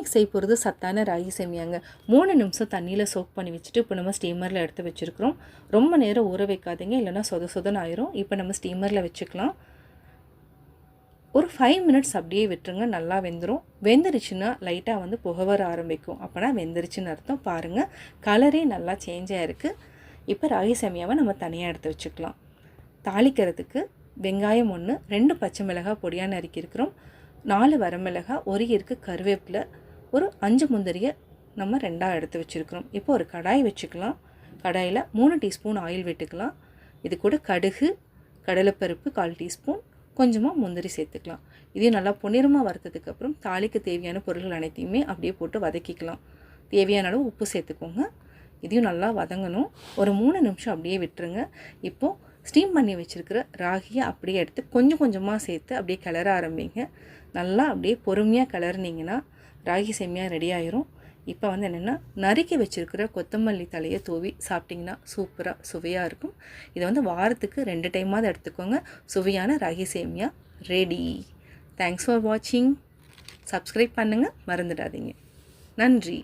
இன்றைக்கி செய்ய போகிறது சத்தான ராகி சேமியாங்க. 3 நிமிஷம் தண்ணியில் சோக் பண்ணி வச்சுட்டு இப்போ நம்ம ஸ்டீமரில் எடுத்து வச்சுருக்கிறோம். ரொம்ப நேரம் ஊற வைக்காதீங்க, இல்லைனா சொதன்னு ஆயிரும். இப்போ நம்ம ஸ்டீமரில் வச்சுக்கலாம். ஒரு 5 மினிட்ஸ் அப்படியே விட்டுருங்க, நல்லா வெந்துடும். வெந்துருச்சுன்னா லைட்டாக புகை வர ஆரம்பிக்கும், அப்போனா வெந்துருச்சுன்னு அர்த்தம். பாருங்கள், கலரே நல்லா சேஞ்ச் ஆகிருக்கு. இப்போ ராகி சேமியாவை நம்ம தனியாக எடுத்து வச்சுக்கலாம். தாளிக்கிறதுக்கு வெங்காயம் 1, 2 பச்சை மிளகாய் பொடியாக நறுக்கியிருக்கிறோம், 4 வரமிளகாய், ஒரு இருக்கு கருவேப்பிலை, ஒரு 5 முந்திரியை நம்ம 2ஆக எடுத்து வச்சுருக்கிறோம். இப்போ ஒரு கடாய் வச்சுக்கலாம். கடாயில் 3 டீஸ்பூன் ஆயில் விட்டுக்கலாம். இது கூட கடுகு, கடலைப்பருப்பு 1/4 டீஸ்பூன், கொஞ்சமாக முந்திரி சேர்த்துக்கலாம். இதையும் நல்லா பொன்னிறமாக வறுத்ததுக்கப்புறம் தாளிக்கு தேவையான பொருட்கள் அனைத்தையுமே அப்படியே போட்டு வதக்கிக்கலாம். தேவையான அளவு உப்பு சேர்த்துக்கோங்க. இதையும் நல்லா வதங்கணும். ஒரு 3 நிமிஷம் அப்படியே விட்டுருங்க. இப்போது ஸ்டீம் பண்ணி வச்சுருக்கிற ராகியை அப்படியே எடுத்து கொஞ்சம் கொஞ்சமாக சேர்த்து அப்படியே கிளற ஆரம்பிங்க. நல்லா அப்படியே பொறுமையாக கிளறினீங்கன்னா ராகி சேமியா ரெடி ஆயிரும். இப்போ என்னென்னா, நறுக்கி வச்சுருக்கிற கொத்தமல்லி தலையை தூவி சாப்பிட்டிங்கன்னா சூப்பராக சுவையாக இருக்கும். இதை வாரத்துக்கு 2 டைமாவது எடுத்துக்கோங்க. சுவையான ராகி சேமியா ரெடி. தேங்க்ஸ் ஃபார் வாட்சிங். சப்ஸ்கிரைப் பண்ணுங்கள், மறந்துடாதீங்க. நன்றி.